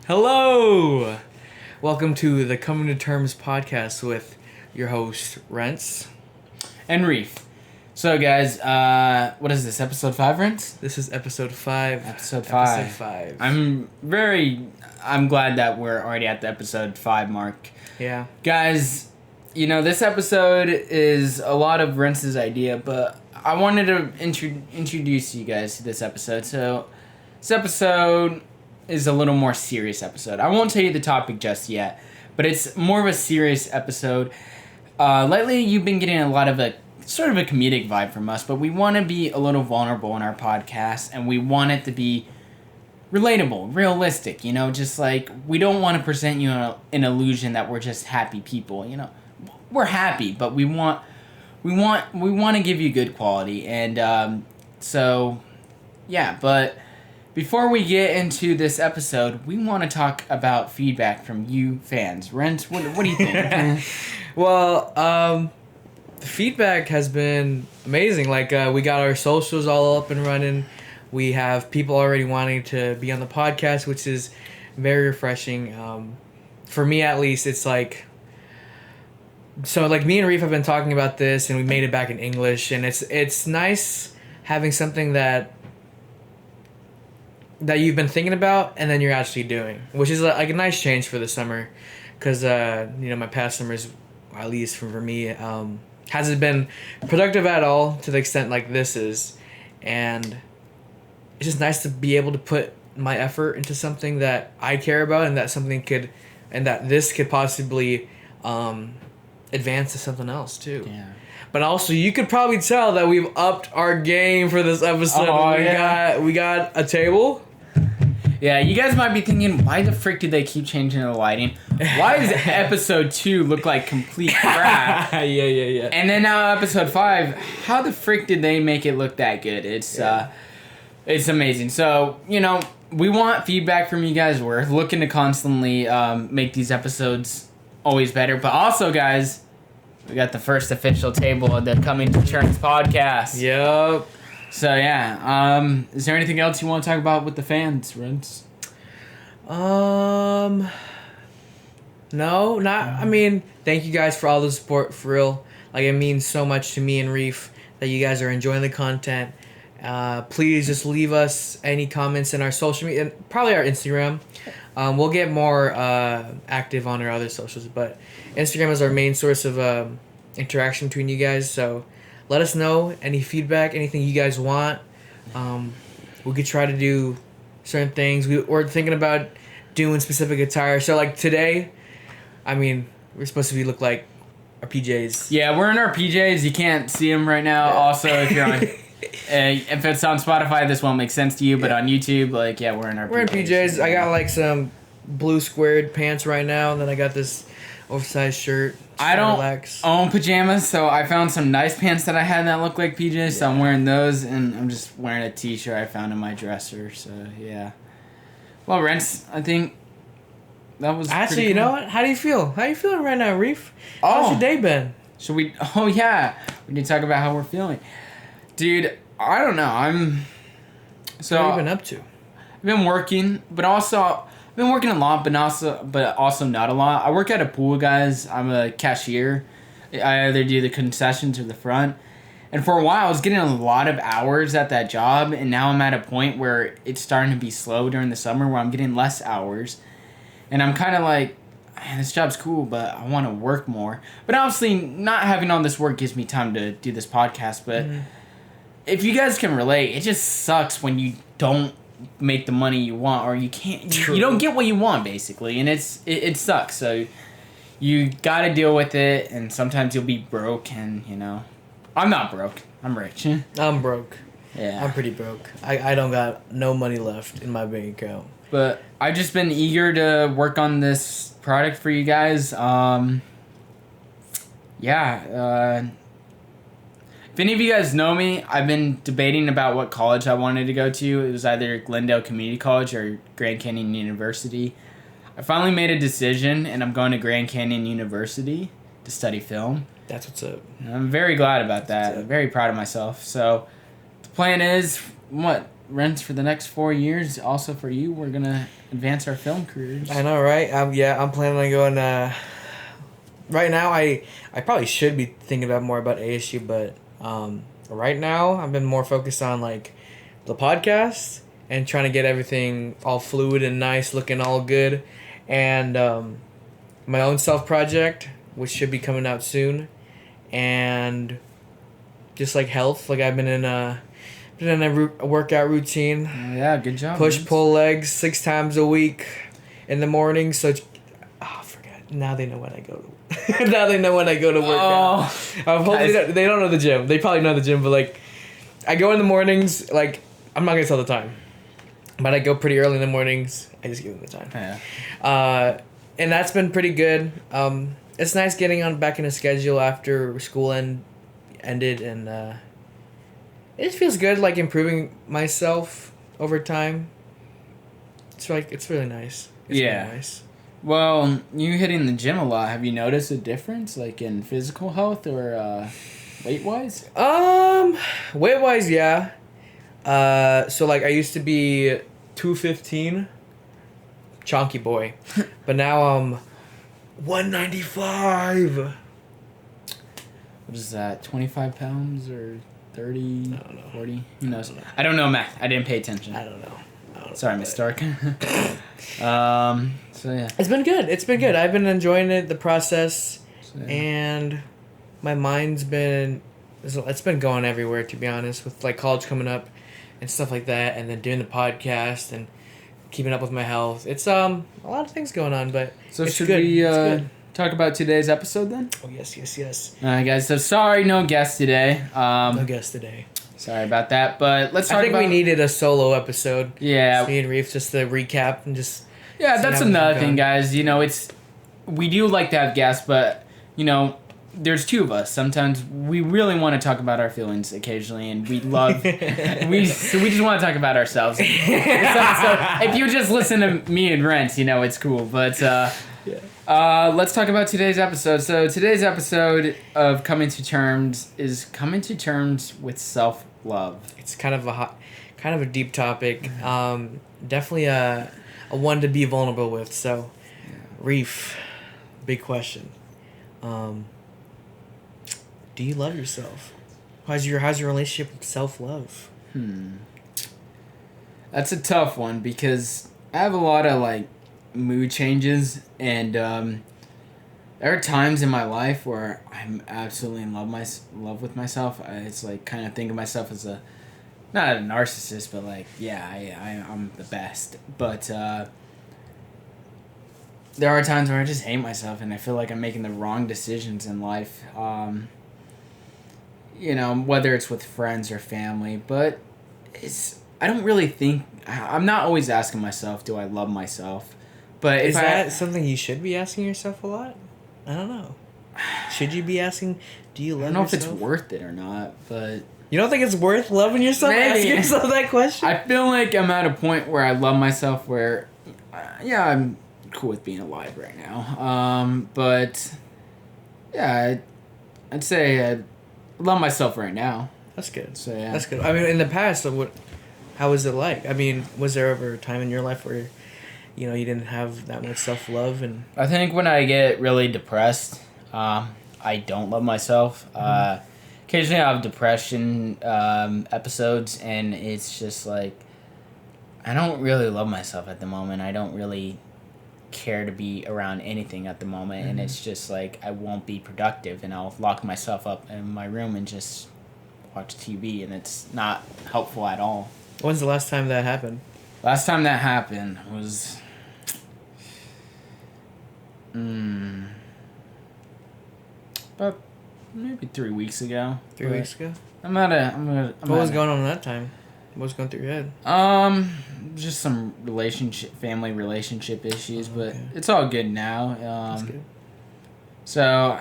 Hello! Welcome to the Coming to Terms podcast with your host, Rence. And Reif. So, guys, what is this, episode 5, Rence? This is episode 5. Episode 5. I'm glad that we're already at the episode 5 mark. Yeah. Guys, this episode is a lot of Rence's idea, but I wanted to introduce you guys to this episode. So, this episode is a little more serious episode. I won't tell you the topic just yet, but it's more of a serious episode. Lately, you've been getting a lot of a sort of a comedic vibe from us, but we want to be a little vulnerable in our podcast, and we want it to be relatable, realistic, just like we don't want to present you an illusion that we're just happy people, We're happy, but we want to give you good quality, and but before we get into this episode, we want to talk about feedback from you fans. Rence, what do you think? Well, the feedback has been amazing. Like, we got our socials all up and running. We have people already wanting to be on the podcast, which is very refreshing. For me, at least, it's like... So, like, me and Reif have been talking about this, and we made it back in English, and it's nice having something that you've been thinking about and then you're actually doing, which is like a nice change for the summer, because my past summers, at least for me, hasn't been productive at all to the extent like this is, and it's just nice to be able to put my effort into something that I care about, and that this could possibly advance to something else too. Yeah. But also, you could probably tell that we've upped our game for this episode. We got a table. Yeah, you guys might be thinking, why the frick did they keep changing the lighting? Why does episode 2 look like complete crap? Yeah. And then now episode 5, how the frick did they make it look that good? It's amazing. So, we want feedback from you guys. We're looking to constantly make these episodes always better. But also, guys, we got the first official table of the Coming to Terms podcast. Yep. So, yeah. Is there anything else you want to talk about with the fans, Rence? No, I mean, thank you guys for all the support, for real. Like, it means so much to me and Reif that you guys are enjoying the content. Please just leave us any comments in our social media, and probably our Instagram. We'll get more active on our other socials, but Instagram is our main source of interaction between you guys, so let us know any feedback, anything you guys want. We could try to do certain things. We're thinking about doing specific attire. So, like, today, I mean, we're supposed to look like our PJs. Yeah, we're in our PJs. You can't see them right now. Yeah. Also, if you're on... if it's on Spotify, this won't make sense to you, but on YouTube, we're in our PJs. We're in PJs. I got, some blue squared pants right now, and then I got this oversized shirt. I don't own pajamas, so I found some nice pants that I had that look like PJs, so I'm wearing those, and I'm just wearing a t-shirt I found in my dresser, so yeah. Well, Rence, I think that was actually, you know what? How do you feel? How you feeling right now, Reif? Oh. How's your day been? Should we... Oh, yeah. We need to talk about how we're feeling. Dude, I don't know. What have you been up to? I've been working, but also... I've been working a lot, but also not a lot. I work at a pool, guys. I'm a cashier. I either do the concessions or the front. And for a while, I was getting a lot of hours at that job, and now I'm at a point where it's starting to be slow during the summer, where I'm getting less hours. And I'm kind of like, man, this job's cool, but I want to work more. But obviously, not having all this work gives me time to do this podcast. But if you guys can relate, it just sucks when you don't make the money you want, or you can't. You don't get what you want, basically, and it sucks. So you got to deal with it, and sometimes you'll be broke, and I'm not broke. I'm rich. I'm broke. Yeah, I'm pretty broke. I don't got no money left in my bank account. But I've just been eager to work on this product for you guys. If any of you guys know me, I've been debating about what college I wanted to go to. It was either Glendale Community College or Grand Canyon University. I finally made a decision, and I'm going to Grand Canyon University to study film. That's what's up. And I'm very glad about that. I'm very proud of myself. So the plan is, Rents for the next 4 years. Also for you, we're gonna advance our film careers. I know, right? I'm planning on going. Right now, I probably should be thinking more about ASU, but right now I've been more focused on like the podcast and trying to get everything all fluid and nice, looking all good, and my own self project, which should be coming out soon, and just like health. Like I've been in a workout routine. Yeah, good job. Push pull legs 6 times a week in the morning. So I forgot. Now they know when I go to. Now they know when I go to work out. Hopefully they don't know the gym. They probably know the gym, but like I go in the mornings. Like I'm not gonna tell the time, but I go pretty early in the mornings. I just give them the time. Yeah. And that's been pretty good. It's nice getting on back in a schedule after school ended, and it feels good, like improving myself over time. It's really nice. It's Yeah. really nice. Well, you hitting the gym a lot. Have you noticed a difference, like in physical health or weight wise? Weight wise, yeah. So like I used to be 215, chonky boy, but now I'm 195. What is that? 25 pounds or 30? I don't know. 40? Who knows? I don't know math. I didn't pay attention. I don't know. Sorry, Miss Stark. So yeah. It's been good. I've been enjoying it, the process, So, yeah. and my mind's been it's been going everywhere, to be honest, with like college coming up and stuff like that, and then doing the podcast and keeping up with my health. It's a lot of things going on, but So it's should good. we It's good. talk about today's episode then? Oh yes. All right, guys. So sorry, no guest today. No guest today. Sorry about that, but let's talk I think about. we needed a solo episode. Yeah. Me and Reef, just to recap and just. Yeah, see that's how we've another gone. thing, guys. You know, we do like to have guests, but you know, there's two of us. Sometimes we really want to talk about our feelings occasionally, and we love we just want to talk about ourselves. So if you just listen to me and Rence, you know it's cool. But let's talk about today's episode. So today's episode of Coming to Terms is coming to terms with self-love. It's kind of a deep topic. Definitely a one to be vulnerable with. So, Reef, big question. Do you love yourself? How's your relationship with self-love? That's a tough one because I have a lot of like mood changes, and there are times in my life where I'm absolutely in love with myself. It's like kind of think of myself as not a narcissist, but like I'm the best. But there are times where I just hate myself, and I feel like I'm making the wrong decisions in life. You know, whether it's with friends or family, but I don't really think, I'm not always asking myself, do I love myself? But Is that something you should be asking yourself a lot? I don't know. Should you be asking, do you love yourself? I don't know if it's worth it or not, but You don't think it's worth loving yourself? Maybe. Asking yourself that question? I feel like I'm at a point where I love myself where, I'm cool with being alive right now. But, yeah, I'd say I love myself right now. That's good. So, yeah. That's good. I mean, in the past, how was it like? I mean, was there ever a time in your life where, you didn't have that much self-love? And I think when I get really depressed, I don't love myself. Occasionally I have depression episodes, and it's just like, I don't really love myself at the moment. I don't really care to be around anything at the moment, and it's just like I won't be productive, and I'll lock myself up in my room and just watch TV, and it's not helpful at all. when's the last time that happened? Last time that happened was about maybe 3 weeks ago. 3 weeks ago? What What was going on that time? What was going through your head? Just some family relationship issues, but okay. it's all good now. That's good. So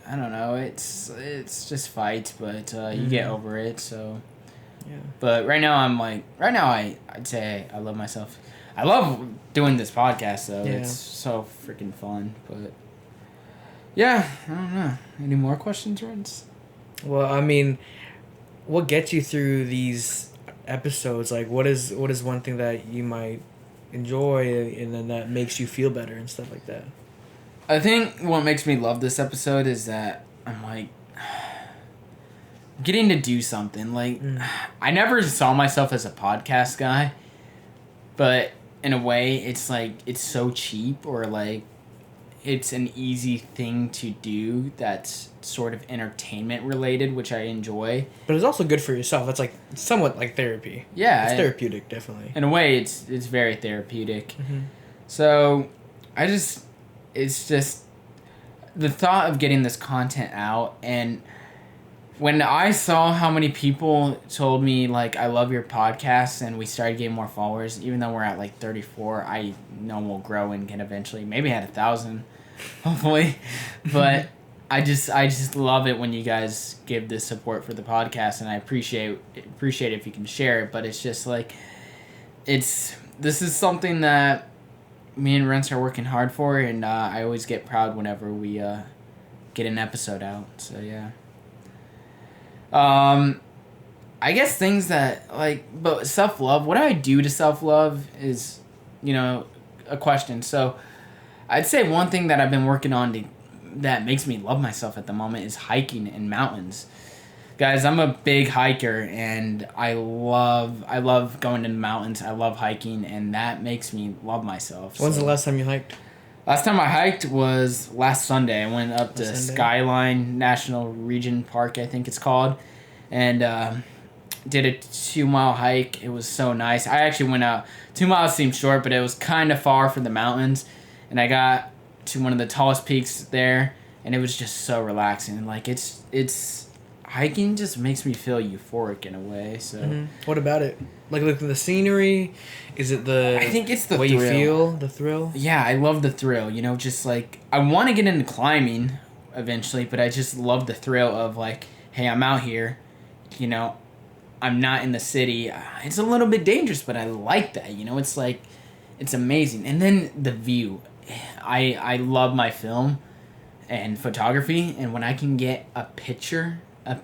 I don't know, it's just fights, but you get over it. So, Yeah. but right now I'd say I love myself. I love doing this podcast though. Yeah. It's so freaking fun. But yeah, I don't know. Any more questions, Rence? Well, I mean, what gets you through these episodes, like what is one thing that you might enjoy and then that makes you feel better and stuff like that? I think what makes me love this episode is that I'm like getting to do something. Like I never saw myself as a podcast guy, but in a way it's like it's so cheap, or like it's an easy thing to do that's sort of entertainment related, which I enjoy. But it's also good for yourself. It's like somewhat like therapy. Yeah, It's therapeutic, definitely. in a way it's very therapeutic. Mm-hmm. So it's just the thought of getting this content out. And when I saw how many people told me, like, I love your podcast, and we started getting more followers, even though we're at, like, 34, I know we'll grow and get eventually, maybe at 1,000, hopefully. But I just love it when you guys give this support for the podcast, and I appreciate it if you can share it. But it's just, like, this is something that me and Rence are working hard for, and I always get proud whenever we get an episode out. So, yeah. I guess things that, like, but self-love, what do I do to self-love is, a question. So I'd say one thing that I've been working on that makes me love myself at the moment is hiking in mountains. Guys, I'm a big hiker, and I love going to the mountains. I love hiking, and that makes me love myself. When's the last time you hiked? Last time I hiked was last Sunday. I went up to Skyline National Region Park, I think it's called, and did a 2-mile hike. It was so nice. I actually went out. 2 miles seemed short, but it was kind of far from the mountains, and I got to one of the tallest peaks there, and it was just so relaxing. Like it's hiking just makes me feel euphoric in a way. So What about it? Like looking at the scenery? Is it the? I think it's the way thrill. you feel, the thrill. Yeah, I love the thrill. Just like I want to get into climbing eventually, but I just love the thrill of like, hey, I'm out here. I'm not in the city. It's a little bit dangerous, but I like that. It's like, it's amazing. And then the view. I love my film and photography, and when I can get a picture of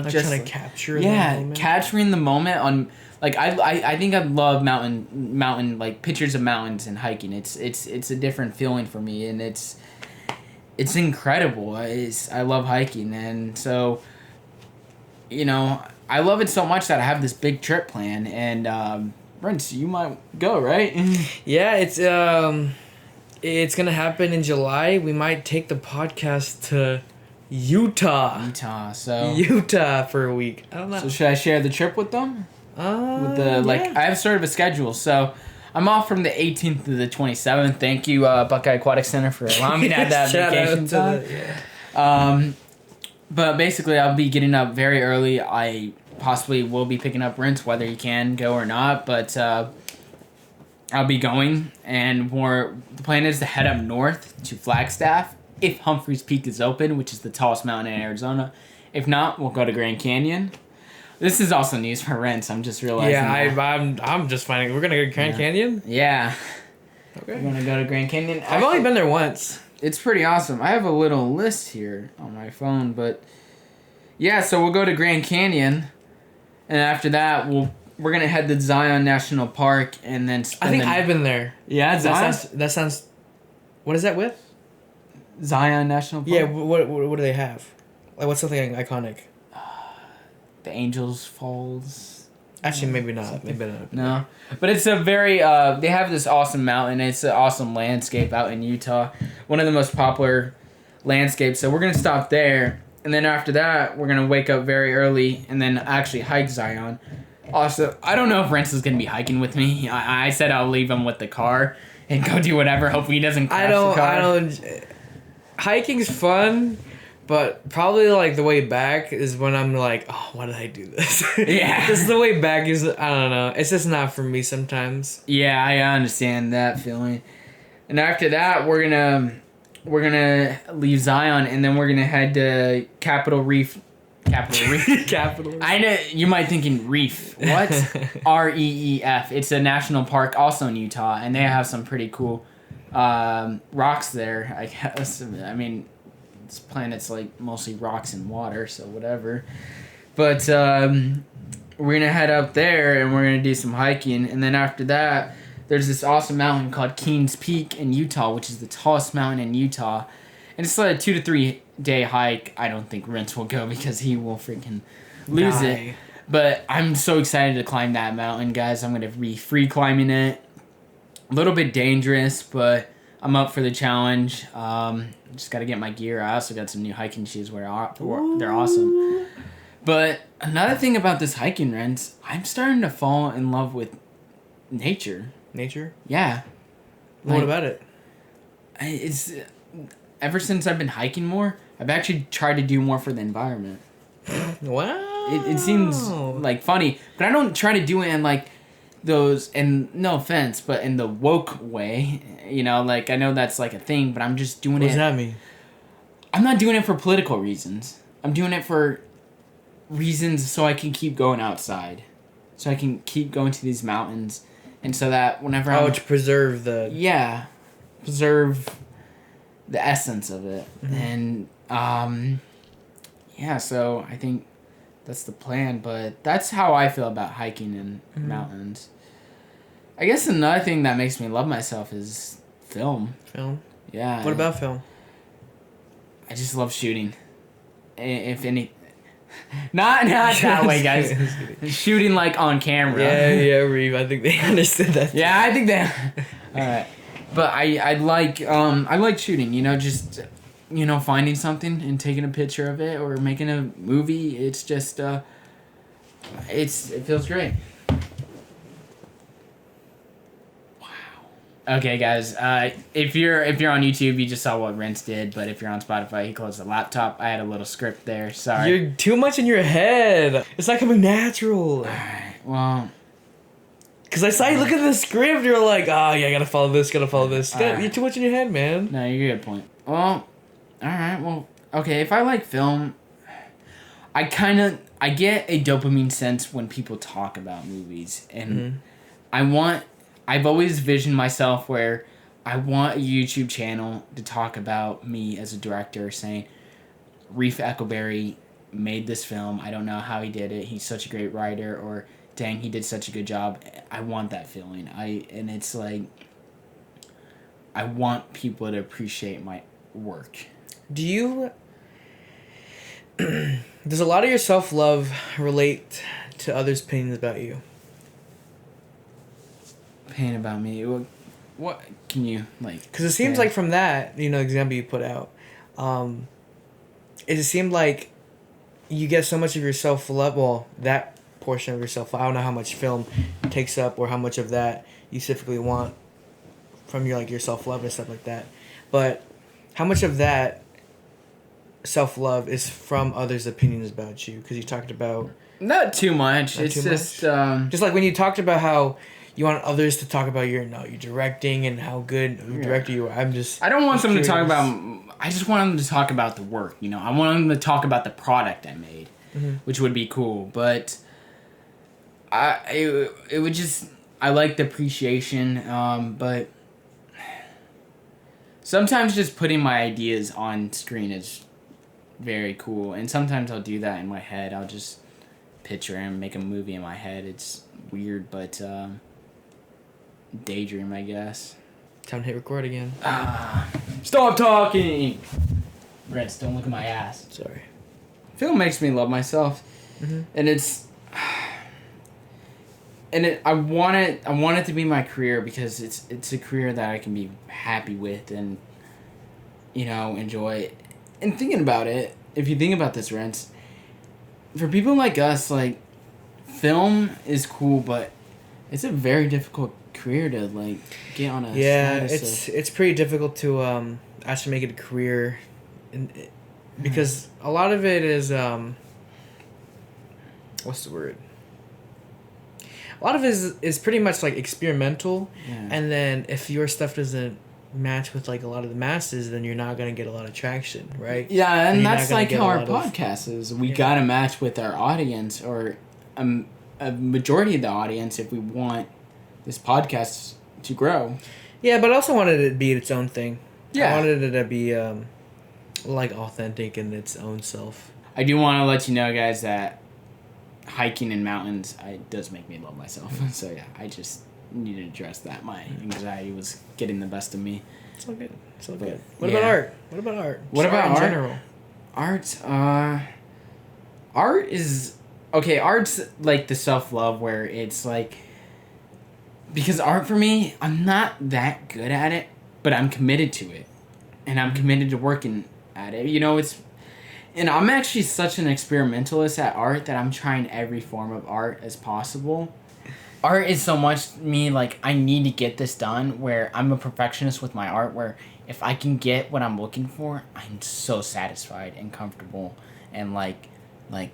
Like just trying to capture. The moment. capturing the moment on. Like I think I love mountain like pictures of mountains and hiking. It's a different feeling for me, and it's incredible. I love hiking, and so I love it so much that I have this big trip planned. And Rence, you might go, right? Yeah, it's gonna happen in July. We might take the podcast to Utah. Utah for a week. I don't know. So should I share the trip with them? Yeah. I have sort of a schedule. So I'm off from the 18th to the 27th. Thank you, Buckeye Aquatic Center, for allowing me to have that vacation time. But basically, I'll be getting up very early. I possibly will be picking up Rence, whether he can go or not. But I'll be going, and the plan is to head up north to Flagstaff if Humphreys Peak is open, which is the tallest mountain in Arizona. If not, we'll go to Grand Canyon. This is also news for Rence. I'm just realizing. Yeah, I'm just finding we're gonna go to Grand Canyon. Yeah. Okay. We're gonna go to Grand Canyon. I've only been there once. It's pretty awesome. I have a little list here on my phone, but yeah. So we'll go to Grand Canyon, and after that, we're gonna head to Zion National Park, and then I've been there. Yeah, Zion. That sounds. What is that with? Zion National Park. Yeah. What do they have? Like, what's something iconic? The Angels Falls. Actually, maybe not. Maybe not. No, but it's a very. They have this awesome mountain. It's an awesome landscape out in Utah. One of the most popular landscapes. So we're gonna stop there, and then after that, we're gonna wake up very early and then actually hike Zion. Also, I don't know if Rence is gonna be hiking with me. I said I'll leave him with the car and go do whatever. Hopefully he doesn't crash the car. I don't. Hiking's fun. But probably, like, the way back is when I'm like, oh, why did I do this? Yeah. Just the way back is, I don't know. It's just not for me sometimes. Yeah, I understand that feeling. And after that, we're gonna leave Zion, and then we're gonna head to Capitol Reef. Capitol. I know you might thinking Reef. What? REEF. It's a national park, also in Utah, and they have some pretty cool rocks there. I guess. I mean, this planet's like mostly rocks and water, so whatever. But we're gonna head up there and we're gonna do some hiking, and then after that, there's this awesome mountain called Keenes Peak in Utah, which is the tallest mountain in Utah, and it's like a 2 to 3 day hike. I don't think Rence will go because he will freaking lose it. But I'm so excited to climb that mountain, guys. I'm gonna be free climbing it. A little bit dangerous, but I'm up for the challenge. Just gotta get my gear. I also got some new hiking shoes they're awesome. But another thing about this hiking, Rence, I'm starting to fall in love with nature. Nature? Yeah. What about it? It's ever since I've been hiking more, I've actually tried to do more for the environment. Wow. It seems like funny, but I don't try to do it in like those, and no offense, but in the woke way. You know, like I know that's like a thing, but I'm just doing it. What does that mean? I'm not doing it for political reasons. I'm doing it for reasons so I can keep going outside. So I can keep going to these mountains. And so that whenever to preserve the... Yeah. Preserve the essence of it. Mm-hmm. And, yeah, so I think that's the plan. But that's how I feel about hiking in mountains. I guess another thing that makes me love myself is film. Film? Yeah. What about film? I just love shooting. If any... Not that way, guys. Shooting like on camera. Yeah, Reeve. I think they understood that. Yeah, I think that. All right, but I like shooting. You know, just finding something and taking a picture of it or making a movie. It's just it feels great. Okay, guys. If you're on YouTube, you just saw what Rence did. But if you're on Spotify, he closed the laptop. I had a little script there. Sorry. You're too much in your head. It's not coming natural. Alright. Well. Cause I saw you look at the script. You're like, yeah, I gotta follow this. You're too much in your head, man. No, you're a good point. Well, all right. Well, okay. If I like film, I get a dopamine sense when people talk about movies, and I've always visioned myself where I want a YouTube channel to talk about me as a director, saying, Reif Eckleberry made this film. I don't know how he did it. He's such a great writer, or dang, he did such a good job. I want that feeling. And it's like, I want people to appreciate my work. Does a lot of your self-love relate to others' opinions about you? Pain about me. What can you like? Because it seems like from that example you put out, it just seemed like you get so much of your self love. Well, that portion of yourself. I don't know how much film takes up or how much of that you specifically want from your self love and stuff like that. But how much of that self love is from others' opinions about you? Because you talked about not too much. It's just just like when you talked about how you want others to talk about your directing and how good of a director you are. I don't want them to talk about... I just want them to talk about the work, I want them to talk about the product I made, which would be cool. But it would just... I like the appreciation, but sometimes just putting my ideas on screen is very cool. And sometimes I'll do that in my head. I'll just picture and make a movie in my head. It's weird, but... daydream, I guess. Time to hit record again. Stop talking! Rence, don't look at my ass. Sorry. Film makes me love myself. And it's... And I want it to be my career because it's a career that I can be happy with and, enjoy. And thinking about it, if you think about this, Rence, for people like us, film is cool, but it's a very difficult career to get on a it's pretty difficult to actually make it a career because a lot of it is what's the word, a lot of it is pretty much experimental, and then if your stuff doesn't match with a lot of the masses, then you're not going to get a lot of traction, right? And that's how our podcast is. We gotta match with our audience, or a majority of the audience, if we want this podcast to grow. Yeah, but I also wanted it to be its own thing. I wanted it to be authentic in its own self. I do want to let you know, guys, that hiking in mountains, it does make me love myself. So yeah, I just need to address that. My anxiety was getting the best of me. It's all good. It's all But, good. What about art? What about art? What Just about in art? general? Art is okay. Art's like the self love where it's like, because art for me, I'm not that good at it, but I'm committed to it, and I'm committed to working at it. You know, and I'm actually such an experimentalist at art that I'm trying every form of art as possible. Art is so much me, like, I need to get this done, where I'm a perfectionist with my art, where if I can get what I'm looking for, I'm so satisfied and comfortable, and like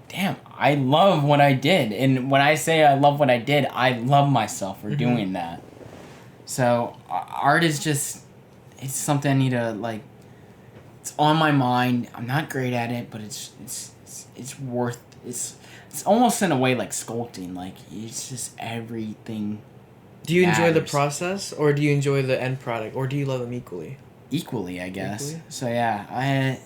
damn, I love what I did. And when I say I love what I did, I love myself for doing that. So art is just, it's something I need to, like, it's on my mind. I'm not great at it, but it's almost in a way like sculpting. Like, it's just everything. Do you enjoy the matters. process, or do you enjoy the end product, or do you love them equally? Equally, I guess. Equally? So yeah,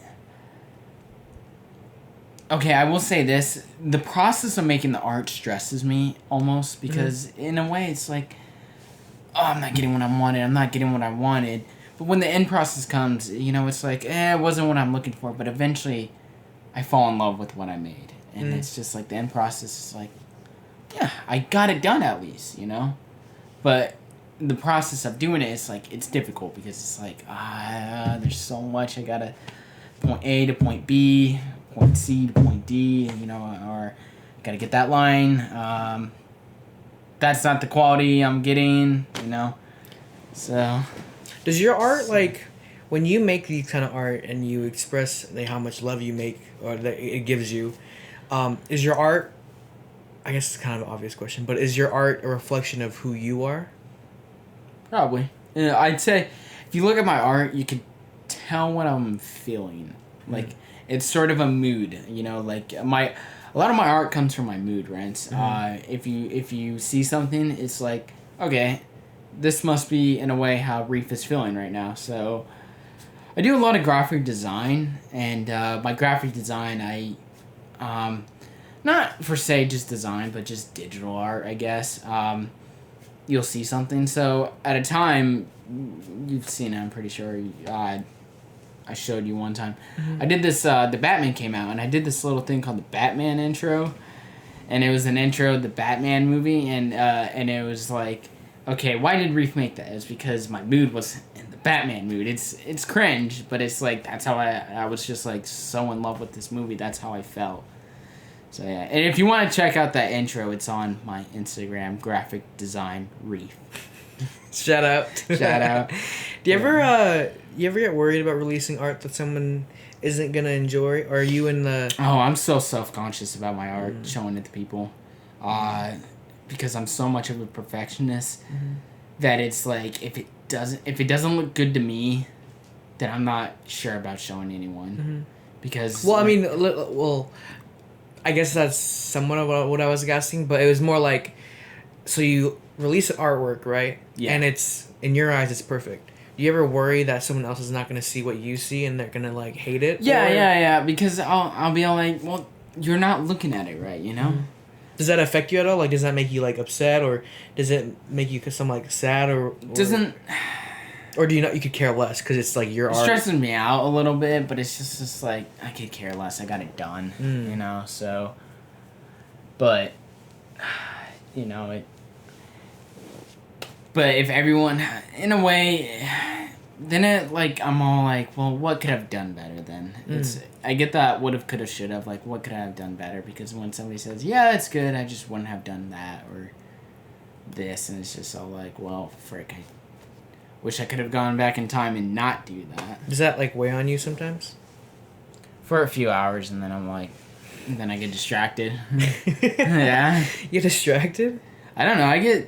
okay, I will say this. The process of making the art stresses me almost, because in a way it's like, oh, I'm not getting what I wanted. But when the end process comes, you know, it's like, it wasn't what I'm looking for, but eventually I fall in love with what I made. And it's just like the end process is like, yeah, I got it done at least, you know? But the process of doing it is like, it's difficult because it's like, there's so much. I gotta point A to point B, point C to point D, you know, or gotta get that line. That's not the quality I'm getting, you know? So. Does your art, like, when you make these kind of art and you express like, how much love you make or that it gives you, is your art, I guess it's kind of an obvious question, but is your art a reflection of who you are? Probably. Yeah, I'd say if you look at my art, you could tell what I'm feeling. Like, it's sort of a mood, you know, like a lot of my art comes from my mood, Rence. If you see something, it's like, okay, this must be in a way how Reif is feeling right now. So I do a lot of graphic design, and by graphic design, not per se just design, but just digital art, I guess. You'll see something. So at a time, you've seen it, I'm pretty sure. I showed you one time. I did this, the Batman came out, and I did this little thing called the Batman intro. And it was an intro of the Batman movie, and it was like, okay, why did Reif make that? It was because my mood was in the Batman mood. It's cringe, but it's like, that's how I was just like so in love with this movie. That's how I felt. So yeah, and if you want to check out that intro, it's on my Instagram, graphic design Reif. Shout out. Shout out. Do you ever get worried about releasing art that someone isn't gonna enjoy? Or are you in the... Oh, I'm so self-conscious about my art, showing it to people. Because I'm so much of a perfectionist that it's like, if it doesn't look good to me, then I'm not sure about showing anyone. Because... Well, I mean, I guess that's somewhat of what I was guessing, but it was more like, so you release an artwork, right? Yeah. And it's, in your eyes, it's perfect. Do you ever worry that someone else is not going to see what you see and they're going to, like, hate it? Yeah, because I'll be all like, well, you're not looking at it right, you know? Does that affect you at all? Like, does that make you, like, upset, or does it make you some, like, sad, or Doesn't... Or do you not? You could care less because it's like your It art. stresses me out a little bit, but it's just like, I could care less. I got it done, you know. So, but you know it. But if everyone, in a way, then it like I'm all like, well, what could I have done better then? I get that would have, could have, should have. Like, what could I have done better? Because when somebody says, yeah, it's good, I just wouldn't have done that or this, and it's just all like, well, frick, I wish I could have gone back in time and not do that. Does that, like, weigh on you sometimes? For a few hours, and then I'm like, and then I get distracted. Yeah. You get distracted? I don't know. I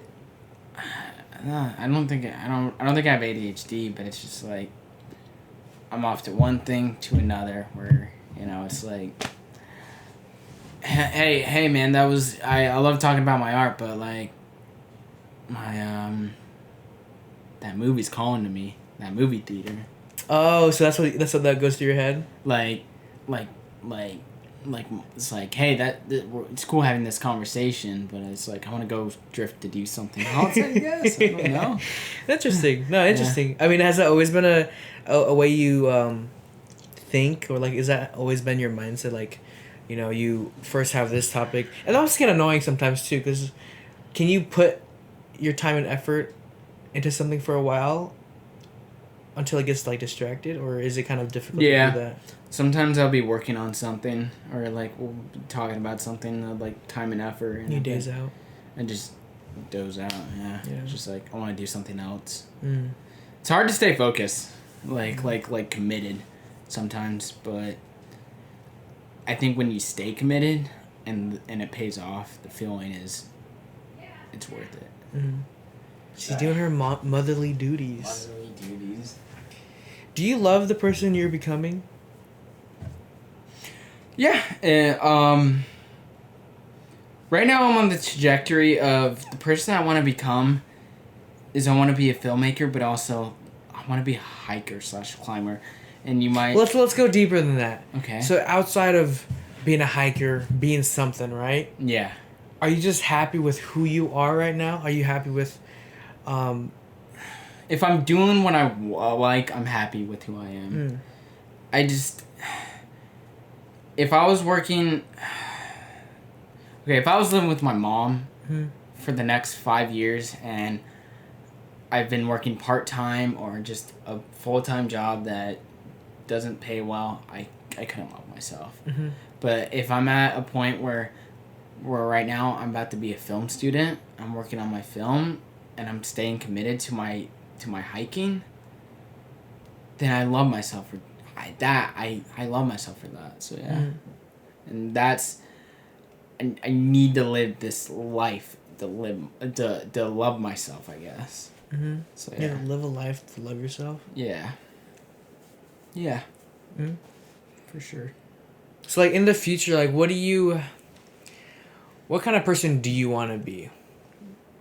don't think I have ADHD, but it's just like I'm off to one thing to another. Where, you know, it's like, hey, man, that was I love talking about my art, but like my that movie's calling to me. That movie theater. Oh, so that's what that goes through your head? Like like it's like, hey, it's cool having this conversation, but it's like I want to go drift to do something else. I guess I don't know. Interesting. No, interesting. I mean, has that always been a way you think, or like, is that always been your mindset? Like, you first have this topic, and that was kind of annoying sometimes too, because can you put your time and effort into something for a while until it gets like distracted, or is it kind of difficult to do that? Sometimes I'll be working on something, or like we'll be talking about something like time and effort, and Need days out, and just doze out. Yeah. It's just like I want to do something else. Mm. It's hard to stay focused, like committed, sometimes, but I think when you stay committed and it pays off, the feeling is, it's worth it. Mm. She's doing her motherly duties. Do you love the person you're becoming? Yeah. Right now I'm on the trajectory of the person I want to become is I want to be a filmmaker, but also I want to be a hiker / climber. And you might... Let's go deeper than that. Okay. So outside of being a hiker, being something, right? Yeah. Are you just happy with who you are right now? Are you happy with... If I'm doing what I like, I'm happy with who I am. I just... If I was working... Okay, if I was living with my mom for the next 5 years and I've been working part-time or just a full-time job that doesn't pay well, I couldn't love myself. Mm-hmm. But if I'm at a point where right now I'm about to be a film student, I'm working on my film, and I'm staying committed to my hiking, then I love myself for that. I love myself for that. So yeah, and that's I need to live this life to love myself, I guess. Mm-hmm. So yeah, live a life to love yourself. Yeah. Yeah. Mm-hmm. For sure. So like in the future, like what kind of person do you want to be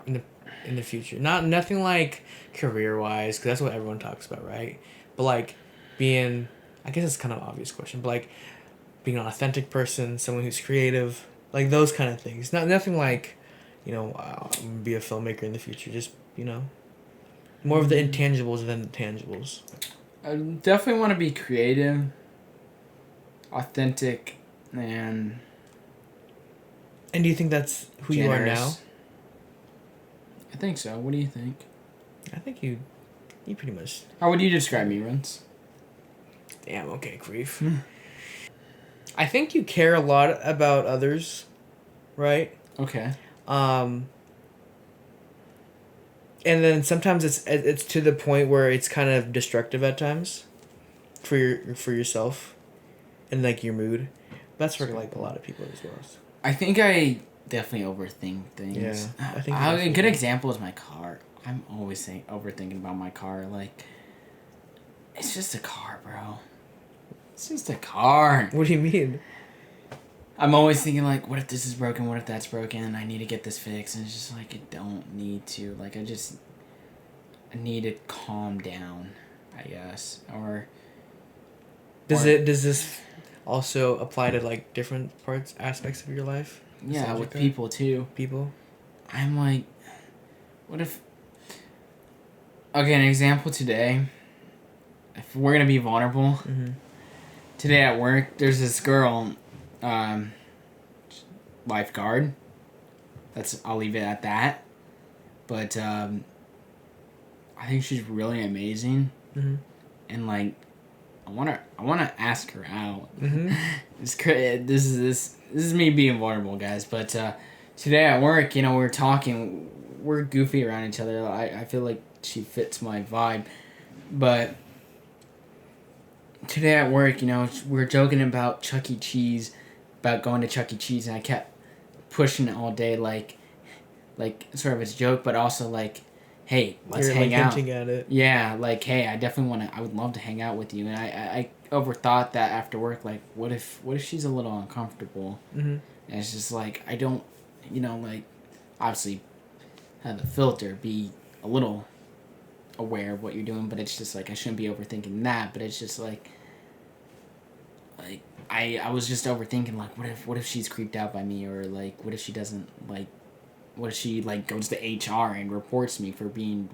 in the future? Nothing like career wise, because that's what everyone talks about, right? But like being, I guess it's kind of an obvious question, but like being an authentic person, someone who's creative, like those kind of things. Nothing like, I'm gonna be a filmmaker in the future. Just more of the intangibles than the tangibles. I definitely want to be creative, authentic, and do you think that's who generous. you are now? I think so. What do you think? I think you pretty much... How would you describe me, Rence? Damn, okay, Reif. I think you care a lot about others, right? Okay. And then sometimes it's to the point where it's kind of destructive at times for yourself and like your mood. That's for like a lot of people as well. I think I definitely overthink things. Yeah, I think a good example is my car. I'm always overthinking about my car. Like, it's just a car, bro. It's just a car. What do you mean? I'm always thinking, like, what if this is broken? What if that's broken? I need to get this fixed. And it's just like, I don't need to. Like, I need to calm down, I guess. Or... Does this also apply to, like, different aspects of your life? Yeah, with people, too. People? I'm like, what if... Okay, an example today. If we're going to be vulnerable. Mm-hmm. Today at work, there's this girl... lifeguard. I'll leave it at that. But I think she's really amazing. Mm-hmm. And like, I wanna ask her out. Mm-hmm. This is me being vulnerable, guys. But today at work, we're talking. We're goofy around each other. I feel like she fits my vibe. But today at work, we're joking about Chuck E. Cheese. About going to Chuck E. Cheese, and I kept pushing it all day, like sort of as a joke, but also like, hey, let's hang out. Hinting at it. Yeah, like, hey, I would love to hang out with you, and I overthought that after work, like, what if she's a little uncomfortable? Mm-hmm. And it's just like, I don't, like, obviously have a filter, be a little aware of what you're doing, but it's just like I shouldn't be overthinking that, but it's just like, like I was just overthinking like what if she's creeped out by me, or like what if she doesn't like, what if she like goes to HR and reports me for being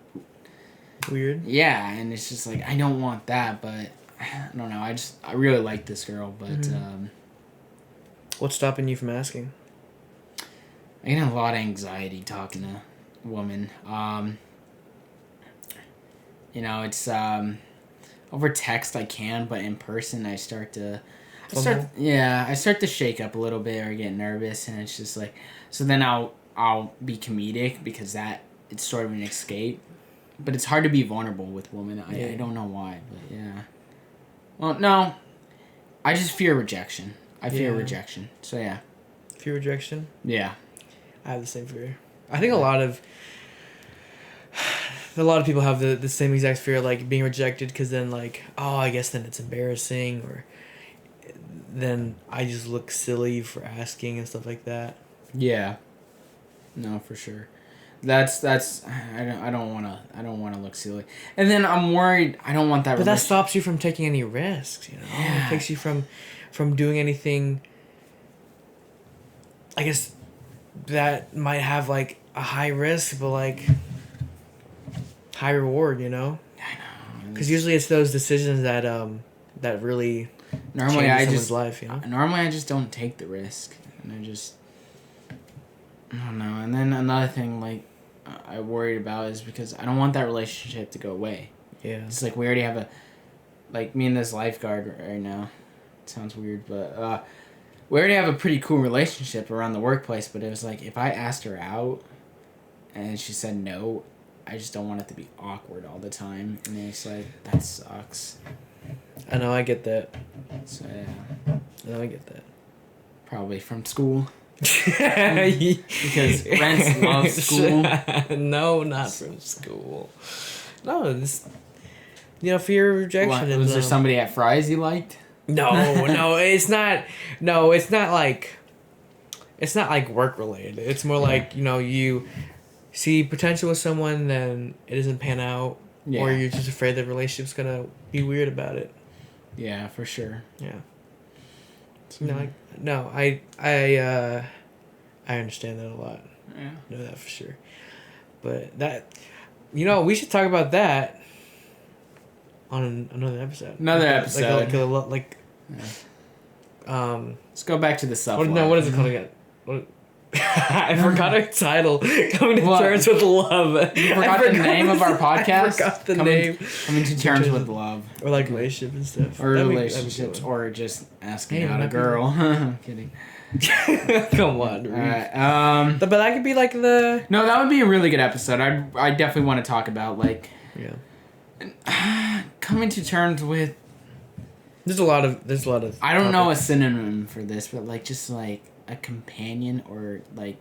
Weird. Yeah, and it's just like I don't want that, but I don't know. I really like this girl, but What's stopping you from asking? I get a lot of anxiety talking to a woman. It's over text I can, but in person I start to shake up a little bit or get nervous, and it's just like, so then I'll be comedic because that it's sort of an escape. But it's hard to be vulnerable with women. I don't know why, but yeah. Well, no. I just fear rejection. I fear rejection. So yeah. Fear rejection? Yeah. I have the same fear. I think a lot of people have the same exact fear, like being rejected, because then like, oh, I guess then it's embarrassing, or then I just look silly for asking and stuff like that. Yeah. No, for sure. That's I don't wanna look silly, and then I'm worried I don't want that. But that stops you from taking any risks, you know. Yeah. It takes you from doing anything. I guess that might have like a high risk, but like high reward, you know. I know. Because usually it's those decisions that that really normally change someone's life, you know. Normally I just don't take the risk, and I don't know. And then another thing like I worried about is because I don't want that relationship to go away. Yeah. It's like we already have like me and this lifeguard right now. It sounds weird, but we already have a pretty cool relationship around the workplace. But it was like if I asked her out, and she said no, I just don't want it to be awkward all the time. And it's like that sucks. I know, I get that. So yeah. I know, I get that. Probably from school. Because Rence loves school. No, not from school. No, this, fear of rejection. What, was there somebody at Fry's you liked? No, it's not. No, it's not like. It's not like work related. It's more like you see potential with someone, then it doesn't pan out, or you're just afraid the relationship's gonna be weird about it. Yeah, for sure. Yeah. I understand that a lot. Yeah. I know that for sure. But that, we should talk about that on another episode. Let's go back to the self. What is it called again? I forgot our title. Coming to terms with love. You forgot the name of our podcast? I forgot the name. Coming to terms with love. Or like relationship and stuff. Or relationships. Or just asking out a girl. I'm kidding. Come on. Alright. But that could be like the... No, that would be a really good episode. I definitely want to talk about like... Yeah. Coming to terms with... There's a lot of I don't know a synonym for this, but like just like a companion, or like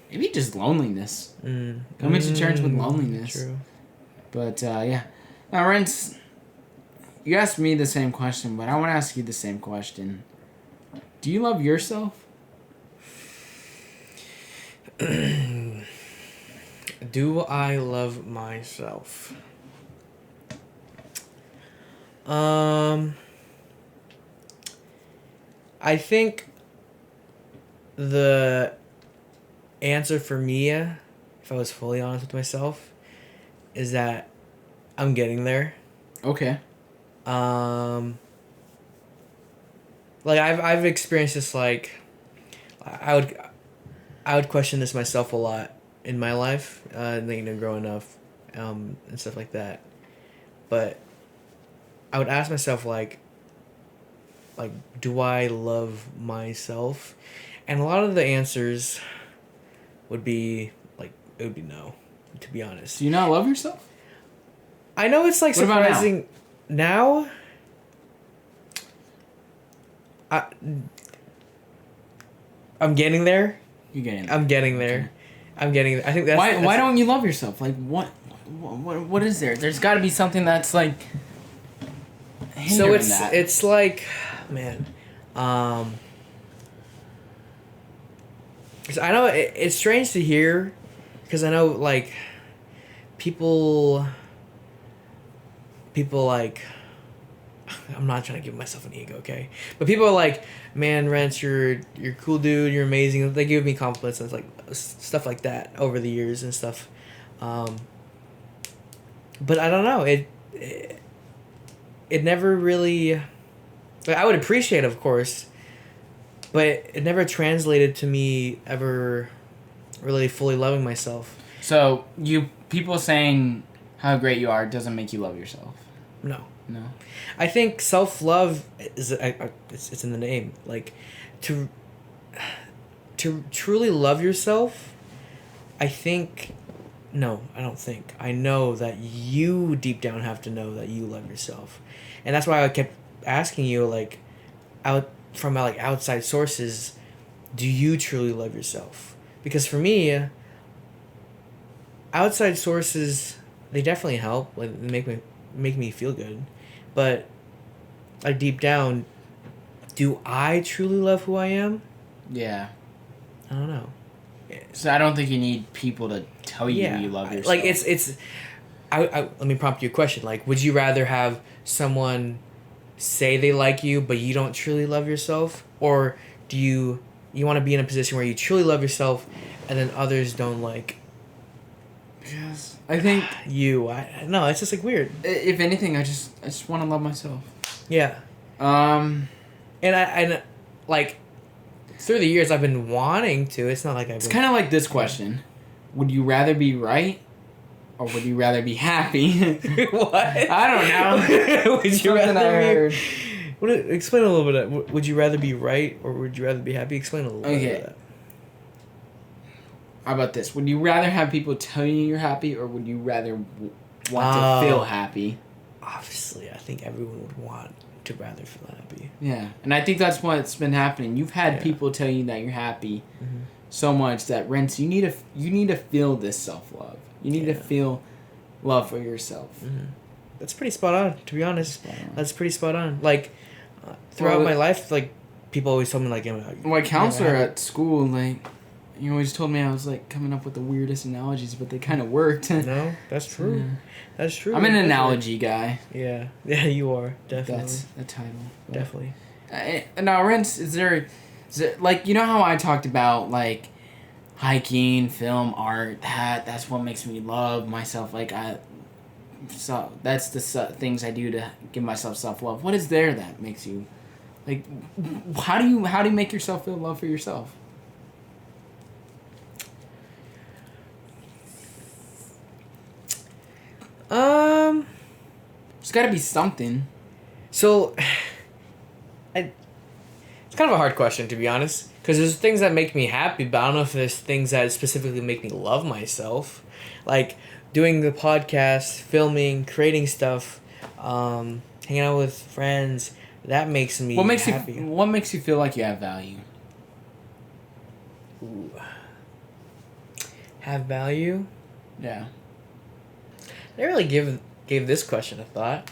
maybe just loneliness. Coming to terms with loneliness. True. But yeah. Now, Rence, you asked me the same question, but I want to ask you the same question. Do you love yourself? Do I love myself? I think the answer for me, if I was fully honest with myself, is that I'm getting there. Okay. Like I've experienced this, like I would question this myself a lot in my life, growing up, and stuff like that. But I would ask myself like, do I love myself? And a lot of the answers would be no, to be honest. Do you not love yourself? I know it's like what surprising now. I'm getting there. You're getting there. I'm getting there. Okay. I'm getting there. I think that's why don't you love yourself? Like what is there? There's got to be something that's like. So it's like, man, 'cause I know it's strange to hear, because I know like people like I'm not trying to give myself an ego, okay? But people are like, man, Rence, you're cool dude, you're amazing. They give me compliments and it's like stuff like that over the years and stuff. But I don't know. It never really. Like, I would appreciate it, of course, but it never translated to me ever really fully loving myself. So people saying how great you are doesn't make you love yourself. No. No. I think self-love is it's in the name. Like to truly love yourself, I think no, I don't think. I know that you deep down have to know that you love yourself. And that's why I kept asking you like outside sources, do you truly love yourself? Because for me, outside sources, they definitely help, like make me feel good. But like deep down, do I truly love who I am? Yeah. I don't know. So I don't think you need people to tell you you love yourself. Like it's I let me prompt you a question. Like, would you rather have someone say they like you but you don't truly love yourself, or do you want to be in a position where you truly love yourself and then others don't like yes. I think you? No, it's just like weird. If anything, I just want to love myself. Yeah. And I like through the years I've been wanting to. It's not like It's kind of like this question: would you rather be right, or would you rather be happy? What? I don't know. Would you rather be? Explain a little bit of that. Would you rather be right or would you rather be happy? Explain a little bit of that. How about this? Would you rather have people tell you you're happy, or would you rather want to feel happy? Obviously, I think everyone would want to rather feel happy. Yeah, and I think that's what's been happening. You've had people tell you that you're happy so much that, Rence, you need to feel this self-love. You need to feel love for yourself. Mm-hmm. That's pretty spot on, to be honest. That's pretty spot on. Like, throughout my life, like, people always told me, like, my counselor at school, like, you always told me I was, like, coming up with the weirdest analogies, but they kind of worked. No, that's true. Yeah. That's true. I'm an analogy guy. Yeah. Yeah, you are. Definitely. That's the title. Definitely. Now, Rence, is there, like, you know how I talked about, like, hiking, film, art, that's what makes me love myself. Like, so that's the things I do to give myself self-love. What is there that makes you, like, how do you make yourself feel love for yourself? There's got to be something. So, it's kind of a hard question, to be honest, because there's things that make me happy, but I don't know if there's things that specifically make me love myself, like doing the podcast, filming, creating stuff, hanging out with friends. That makes me happy. What makes you feel like you have value? Ooh. Have value? Yeah. I really gave this question a thought.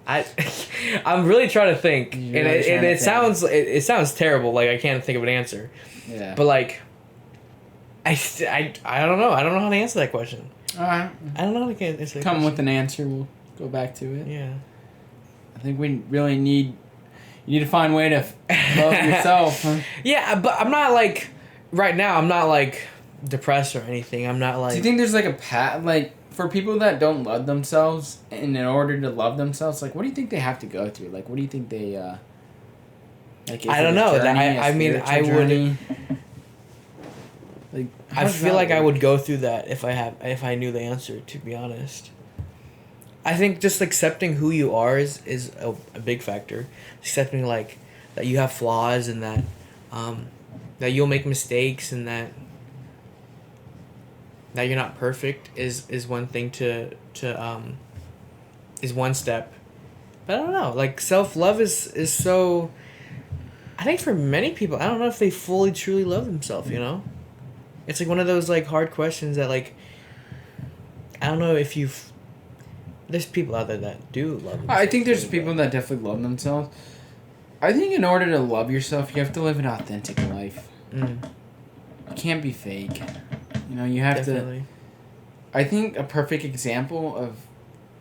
I'm really trying to think, it sounds terrible. Like I can't think of an answer. Yeah. But like, I don't know. I don't know how to answer that question. All right. I don't know how to answer that Come question. with an answer. We'll go back to it. Yeah. I think we really need to find a way to love yourself. Huh? Yeah, but I'm not like right now. I'm not like depressed or anything. I'm not like. Do you think there's like a path, like for people that don't love themselves, and in order to love themselves, like what do you think they have to go through? Like what do you think they like? I don't know. I mean, I would. Like I feel like I would go through that if I knew the answer. To be honest, I think just accepting who you are is a big factor. Accepting like that you have flaws and that that you'll make mistakes and that you're not perfect is one thing to is one step. But I don't know. Like self-love is so. I think for many people, I don't know if they fully truly love themselves. You know. It's like one of those like hard questions that like I don't know if you've there's people out there that do love themselves. I think there's people that definitely love themselves. I think in order to love yourself, you have to live an authentic life. You can't be fake. You know, you have to. I think a perfect example of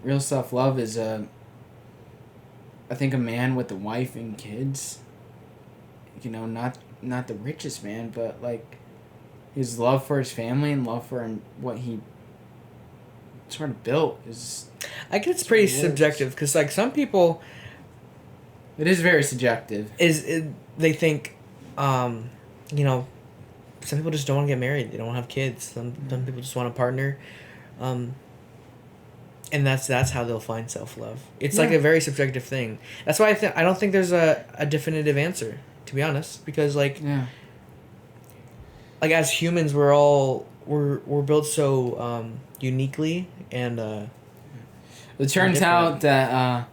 real self love is I think a man with a wife and kids. You know, not the richest man, but like his love for his family and love for what he sort of built is. I guess it's pretty subjective because like some people. It is very subjective. They think, you know, some people just don't want to get married. They don't have kids. Some people just want a partner, and that's how they'll find self-love. It's like a very subjective thing. That's why I don't think there's a definitive answer, to be honest, because like as humans we're built so uniquely, and it turns out that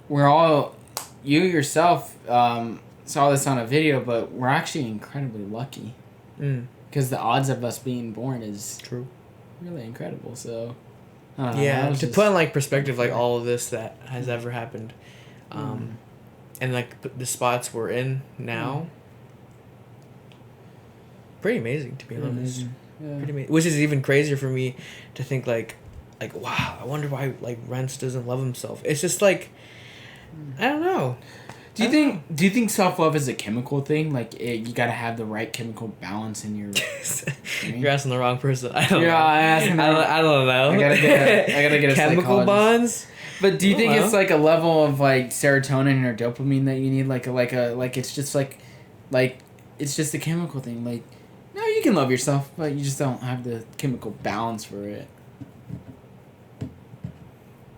we're all, you yourself saw this on a video, but we're actually incredibly lucky because the odds of us being born is true, really incredible. So to put in like perspective, like all of this that has ever happened, and like the spots we're in now, pretty amazing, to be honest. Yeah. Pretty amazing. Which is even crazier for me to think like wow, I wonder why like Rence doesn't love himself. It's just like, I don't know. Do you think self-love is a chemical thing? Like you gotta have the right chemical balance in your. You're asking the wrong person. I don't know. I don't know. I gotta get a chemical psychologist. bonds. But do you think it's like a level of like serotonin or dopamine that you need? Like it's just like it's just a chemical thing. Like, no, you can love yourself, but you just don't have the chemical balance for it.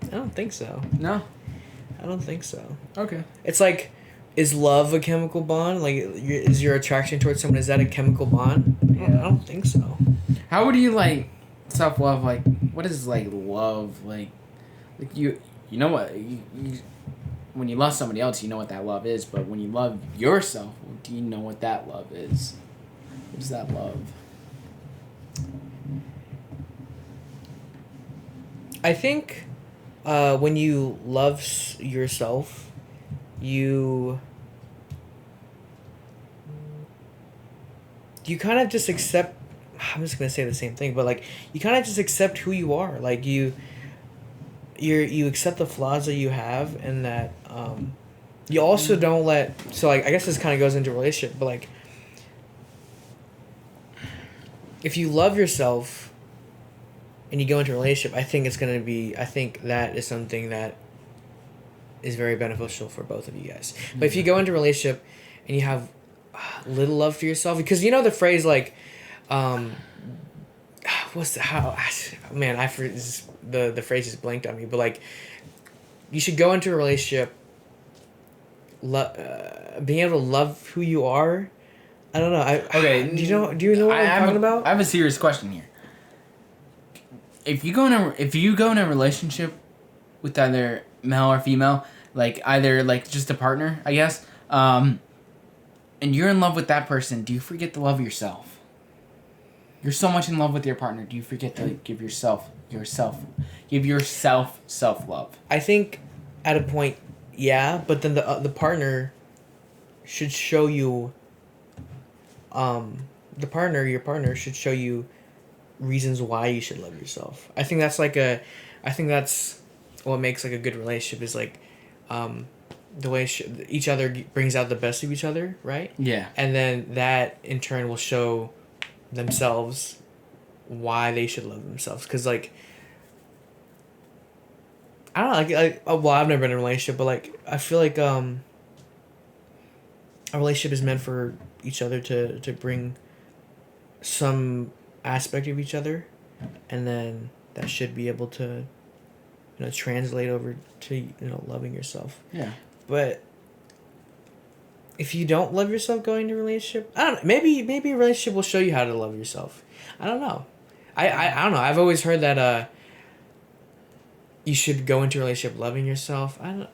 I don't think so. No. I don't think so. Okay. It's like, is love a chemical bond? Like, is your attraction towards someone, is that a chemical bond? I don't think so. How would you like self-love? Like, what is like love? Like you know what? You, when you love somebody else, you know what that love is. But when you love yourself, do you know what that love is? What is that love? I think when you love yourself, you kind of just accept, I'm just going to say the same thing, but like you kind of just accept who you are. Like you accept the flaws that you have, and that you also don't let, so like I guess this kind of goes into a relationship, but like if you love yourself and you go into a relationship, I think that is something that is very beneficial for both of you guys. Mm-hmm. But if you go into a relationship and you have little love for yourself, because you know the phrase like, the phrase just blanked on me, but like, you should go into a relationship, being able to love who you are. I don't know. Do you know what I'm talking about? I have a serious question here. If you go in a relationship with either male or female, like either like just a partner, I guess, and you're in love with that person, do you forget to love yourself? You're so much in love with your partner, do you forget to give yourself self-love? I think at a point, yeah, but then the partner should show you. Your partner should show you reasons why you should love yourself. I think that's what makes like a good relationship, is like the way each other brings out the best of each other, right? Yeah. And then that in turn will show themselves why they should love themselves, because like I don't know, well, I've never been in a relationship, but like I feel like a relationship is meant for each other to bring some aspect of each other, and then that should be able to translate over to loving yourself. Yeah. But if you don't love yourself going into a relationship, I don't know, maybe a relationship will show you how to love yourself. I don't know. I don't know. I've always heard that you should go into a relationship loving yourself. I don't know.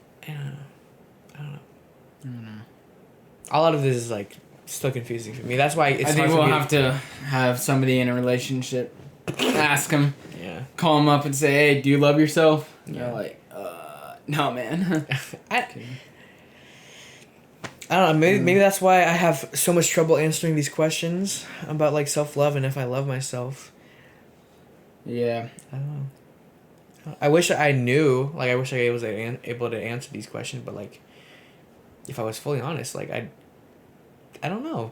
A lot of this is like still confusing for me. That's why it's. I think we'll have to have somebody in a relationship ask them, call them up and say, "Hey, do you love yourself?" And they're like, "No, man." I don't know. Maybe that's why I have so much trouble answering these questions about like self-love and if I love myself. Yeah. I don't know. I wish I knew. Like, I wish I was able to answer these questions, but like, if I was fully honest, like I don't know.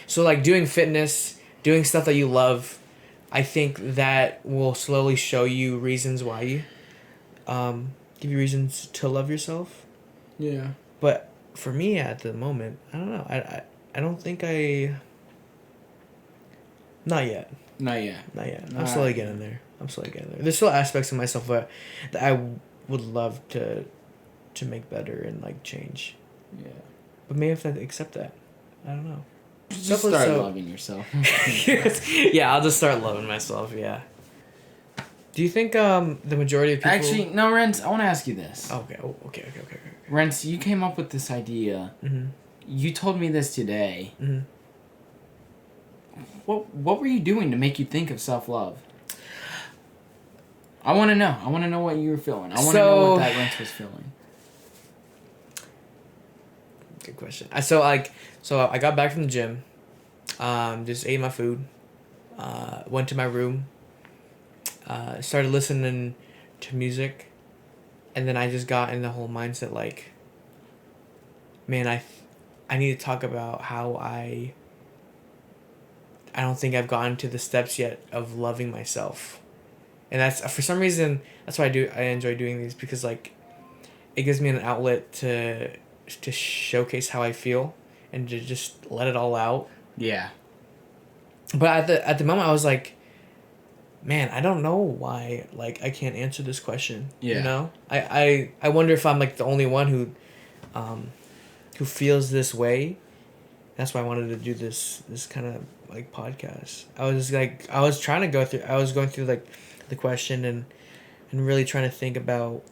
So like doing fitness, doing stuff that you love, I think that will slowly show you reasons why you, give you reasons to love yourself. Yeah. But for me at the moment, I don't know. I don't think I. Not yet. Not yet. Not yet. I'm slowly getting there. There's still aspects of myself that I would love to make better and like change. Yeah. But maybe if I accept that, I don't know. Just start loving yourself. Yeah, I'll just start loving myself. Yeah. Do you think the majority of people? Actually, no, Rence. I want to ask you this. Okay. Oh, okay. Rence, you came up with this idea. Mm-hmm. You told me this today. Mm-hmm. What were you doing to make you think of self-love? I want to know. I want to know what you were feeling. I want to know what that Rence was feeling. Good question. So I got back from the gym, just ate my food, went to my room, started listening to music, and then I just got in the whole mindset like, man, I need to talk about how I don't think I've gotten to the steps yet of loving myself. And that's, for some reason, that's why I enjoy doing these, because like it gives me an outlet to showcase how I feel and to just let it all out. Yeah. But at the moment I was like, man, I don't know why like I can't answer this question. Yeah. You know? I wonder if I'm like the only one who feels this way. That's why I wanted to do this kind of like podcast. I was going through like the question and really trying to think about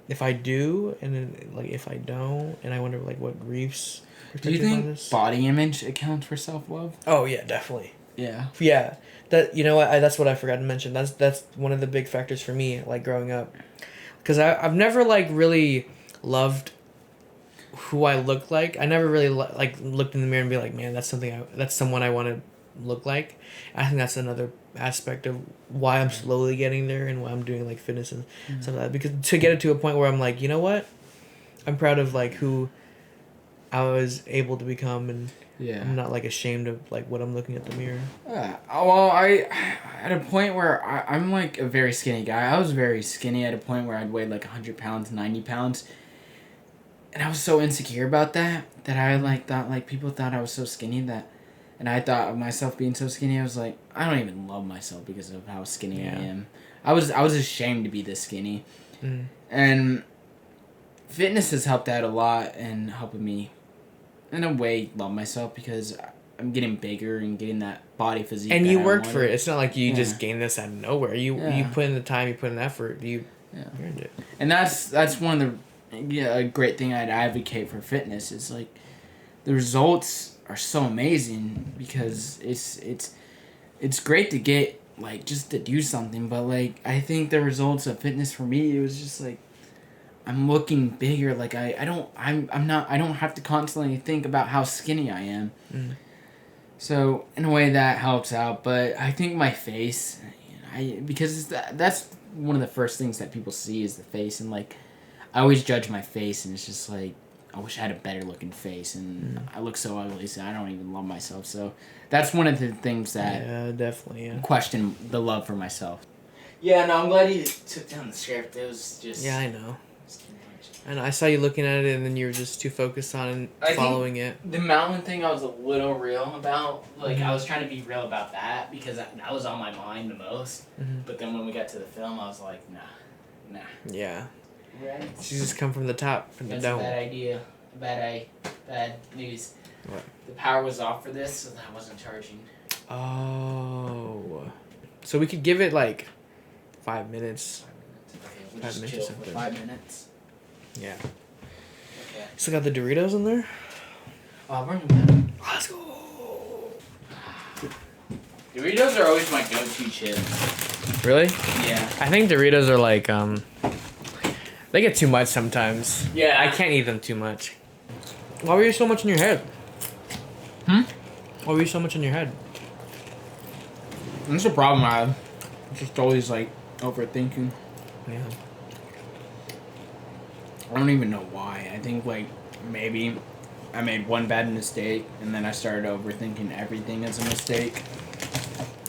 if I do and then like if I don't, and I wonder like what Reef's do you perspective on think this. body image accounts for self-love? Oh yeah, definitely. Yeah. Yeah, that, you know what, that's what I forgot to mention. That's one of the big factors for me, like growing up, because I've never like really loved who I look like. I never really like looked in the mirror and be like, man, that's someone I want to look like. I think that's another aspect of why I'm slowly getting there and why I'm doing like fitness and stuff like that, because to get it to a point where I'm like, you know what, I'm proud of like who I was able to become, and Yeah. I'm not like ashamed of like what I'm looking at the mirror. Well, I at a point where I'm like a very skinny guy. I was very skinny at a point where I'd weigh like 100 pounds, 90 pounds. And I was so insecure about that I like thought like people thought I was so skinny and I thought of myself being so skinny. I was like, I don't even love myself because of how skinny I am. I was ashamed to be this skinny. And fitness has helped out a lot and helping me in a way love myself, because I'm getting bigger and getting that body physique. And you worked for it. It's not like you just gained this out of nowhere. You Yeah. put in the time, you put in the effort, you earned it. And that's one of the a great thing I'd advocate for fitness is like the results are so amazing, because it's great to get like just to do something, but like I think the results of fitness for me, it was just like I'm looking bigger. Like I don't have to constantly think about how skinny I am. So in a way that helps out, but I think my face, because that's one of the first things that people see is the face, and like I always judge my face, and it's just like I wish I had a better looking face, and I look so ugly, so I don't even love myself. So that's one of the things that definitely question the love for myself. Yeah, no, I'm glad you took down the script. It was just I know. And I saw you looking at it, and then you were just too focused on following it. The mountain thing, I was a little real about. Like, I was trying to be real about that, because that was on my mind the most. But then when we got to the film, I was like, nah. Yeah. Right? She just come from the top and That's down. a bad idea. Bad news. What? The power was off for this, so that wasn't charging. Oh. So we could give it like 5 minutes. 5 minutes. Okay, we'll 5 just minutes or chill for something. 5 minutes. Yeah. Okay. Still got the Doritos in there? Bring them in. Let's go. Doritos are always my go-to chips. Really? Yeah. I think Doritos are like they get too much sometimes. Yeah. I can't eat them too much. Why were you so much in your head? Why were you so much in your head? That's the problem I have. Just always like overthinking. Yeah. I don't even know why. I think like maybe I made one bad mistake and then I started overthinking everything as a mistake.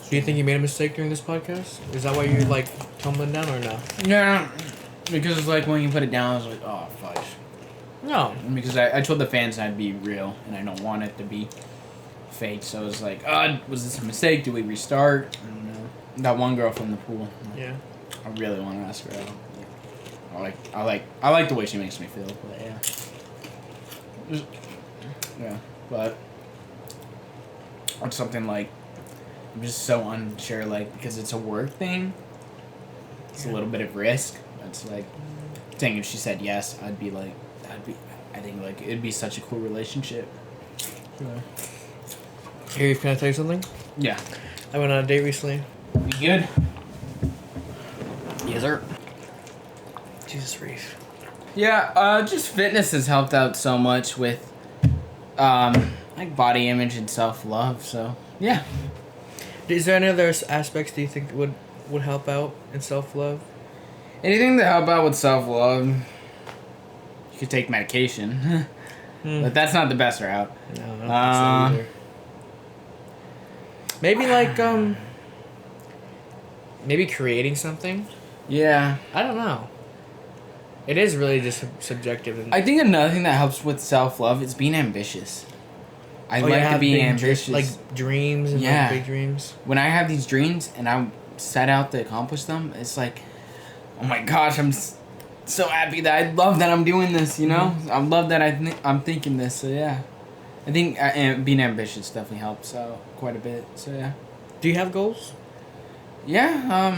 Do you think you made a mistake during this podcast? Is that why you're like tumbling down or no? Yeah, because it's like when you put it down, I was like, oh fudge. No. Because I told the fans I'd be real and I don't want it to be fake. So it was like, was this a mistake? Do we restart? I don't know. That one girl from the pool. Yeah. I really want to ask her out. I like the way she makes me feel. But yeah. Yeah, but it's something like I'm just so unsure, like because it's a work thing. It's a little bit of risk. It's like, dang, if she said yes, I'd be like, I think like it'd be such a cool relationship. Yeah. Here, can I tell you something? Yeah. I went on a date recently. We good? Yes, sir. Jesus, Reef. Yeah. Just fitness has helped out so much with, like body image and self love. So yeah. Is there any other aspects do you think would help out in self love? Anything to help out with self love. You could take medication, but that's not the best route. No, I don't think so either. Maybe like maybe creating something. Yeah. I don't know. It is really just subjective. And I think another thing that helps with self love is being ambitious. I like to be ambitious. Like dreams and Yeah. like big dreams. When I have these dreams and I set out to accomplish them, it's like, oh my gosh, I'm so happy that I love that I'm doing this. You know, I love that I'm thinking this. So yeah, I think being ambitious definitely helps out quite a bit. So yeah. Do you have goals? Yeah.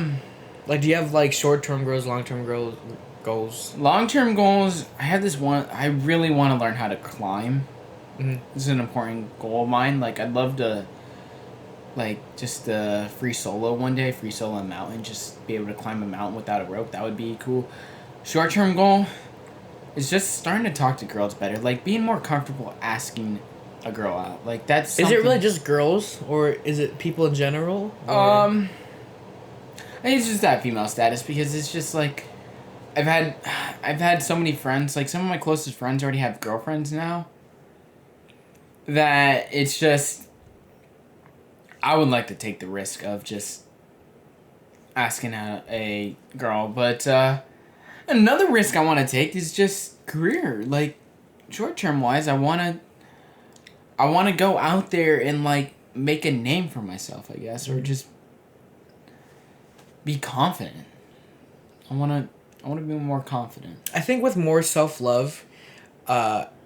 Like, do you have like short-term goals, long-term goals? Long-term goals. I have this one. I really want to learn how to climb. Mm-hmm. This is an important goal of mine. Like, I'd love to, like, just free solo one day, free solo a mountain, just be able to climb a mountain without a rope. That would be cool. Short-term goal is just starting to talk to girls better. Like, being more comfortable asking a girl out. Like, that's something. Is it really just girls, or is it people in general? Or? I think it's just that female status because it's just like I've had so many friends, like some of my closest friends already have girlfriends now, that it's just I would like to take the risk of just asking out a girl. But another risk I want to take is just career. Like short term wise, I want to go out there and like make a name for myself, I guess, or just be confident. I want to be more confident. I think with more self-love,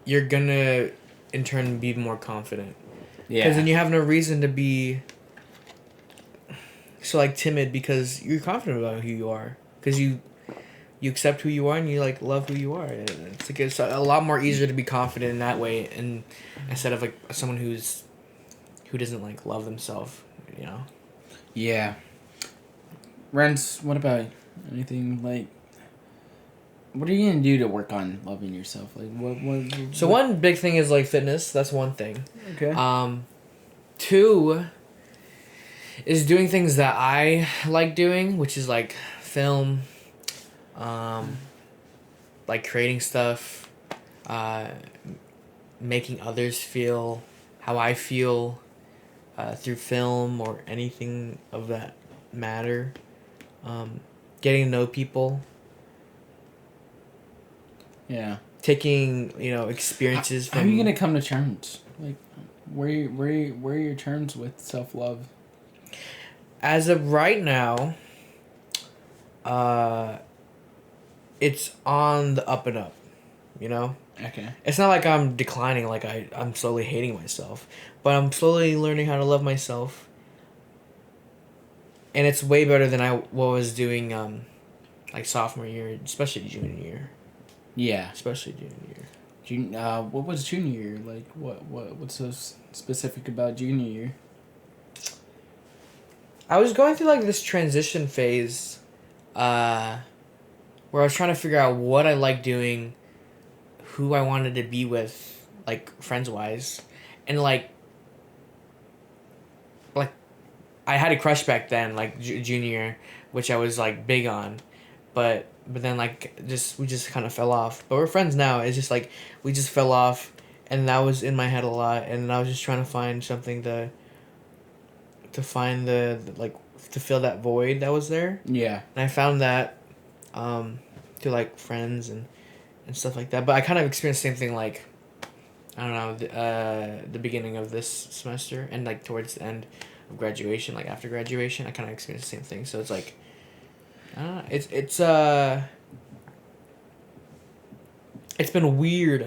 you're gonna in turn be more confident. Yeah. Because then you have no reason to be so like timid because you're confident about who you are. Because you accept who you are and you like love who you are. And it's a lot more easier to be confident in that way, and instead of like someone who doesn't like love themselves, you know. Yeah. Rence, what about anything like? What are you gonna do to work on loving yourself? Like what So one big thing is like fitness. That's one thing. Okay. 2 is doing things that I like doing, which is like film, like creating stuff, making others feel how I feel through film or anything of that matter. Getting to know people. Yeah. Taking, experiences from... How are you gonna come to terms? Like, where are your terms with self-love? As of right now, it's on the up and up, you know? Okay. It's not like I'm declining, like I'm slowly hating myself, but I'm slowly learning how to love myself. And it's way better than what I was doing, like sophomore year, especially junior year. Yeah. Especially junior year. What was junior year like? What's so specific about junior year? I was going through like this transition phase, where I was trying to figure out what I liked doing, who I wanted to be with, like friends wise, and like I had a crush back then, like junior, which I was like big on, but then like we just kind of fell off. But we're friends now. It's just like we just fell off, and that was in my head a lot, and I was just trying to find something to find like to fill that void that was there. Yeah. And I found that through like friends and stuff like that. But I kind of experienced the same thing like I don't know the beginning of this semester and like towards the end of graduation, like after graduation, I kind of experienced the same thing. So it's like I don't know. It's been weird.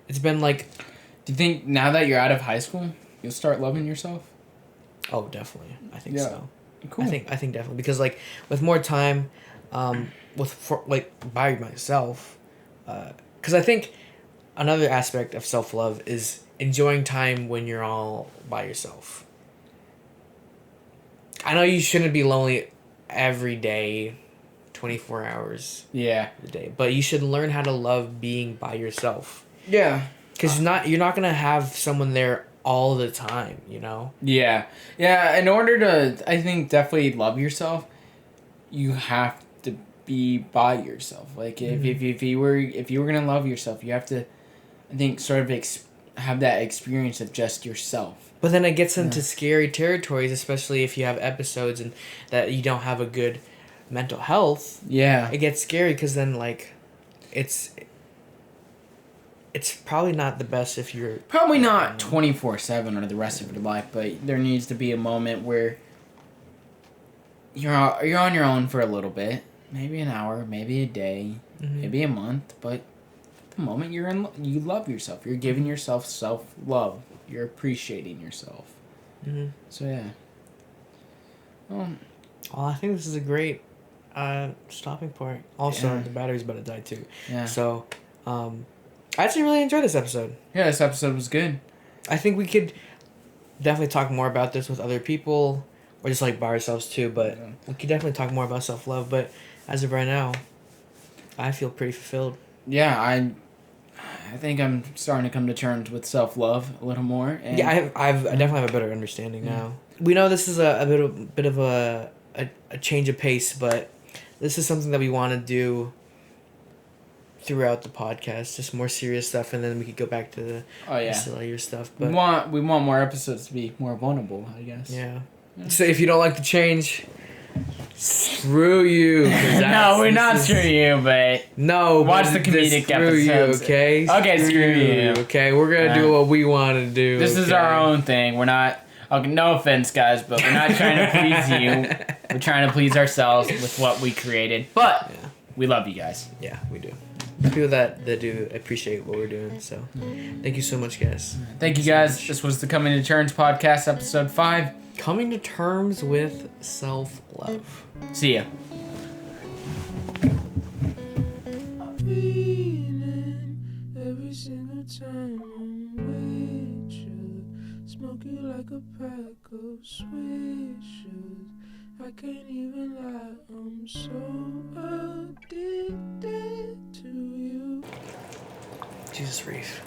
It's been like. Do you think now that you're out of high school, you'll start loving yourself? Oh, definitely. I think Yeah. so. Cool. I think definitely because like with more time, by myself, because I think another aspect of self-love is enjoying time when you're all by yourself. I know you shouldn't be lonely every day, 24 hours Yeah. a day, but you should learn how to love being by yourself. Yeah. Because you're not gonna have someone there all the time, you know. Yeah. Yeah. In order to, I think, definitely love yourself, you have to be by yourself. Like if you were gonna love yourself, you have to, I think, sort of have that experience of just yourself. But then it gets into scary territories, especially if you have episodes and that you don't have a good mental health. Yeah. It gets scary because then like, it's probably not the best if you're Probably not 24/7 or the rest of your life, but there needs to be a moment where you're on your own for a little bit, maybe an hour, maybe a day, maybe a month, but the moment you love yourself, you're giving yourself self-love, you're appreciating yourself. So yeah. Well, I think this is a great stopping point. Also, the battery's about to die too. Yeah. So, I actually really enjoyed this episode. Yeah, this episode was good. I think we could definitely talk more about this with other people, or just like by ourselves too. But we could definitely talk more about self-love. But as of right now, I feel pretty fulfilled. Yeah, I think I'm starting to come to terms with self-love a little more. And Yeah, I definitely have a better understanding now. We know this is a bit of a change of pace, but this is something that we want to do throughout the podcast, just more serious stuff, and then we could go back to the sillier stuff. But we want more episodes to be more vulnerable, I guess. Yeah. So if you don't like the change, screw you. No, we're not screw you, but no. Watch the comedic episodes. You, okay? Okay, screw you. Okay, we're gonna do what we want to do. This is our own thing. We're not. Okay, no offense, guys, but we're not trying to please you. We're trying to please ourselves with what we created. But we love you guys. Yeah, we do. People that do appreciate what we're doing. So, thank you so much, guys. Thank you, guys. This was the Coming to Terms podcast, episode 5. Coming to terms with self-love. See ya. Every single time I'm with you, smoke you like a pack of swishers. I can't even lie, I'm so addicted to you. Jesus, Reif.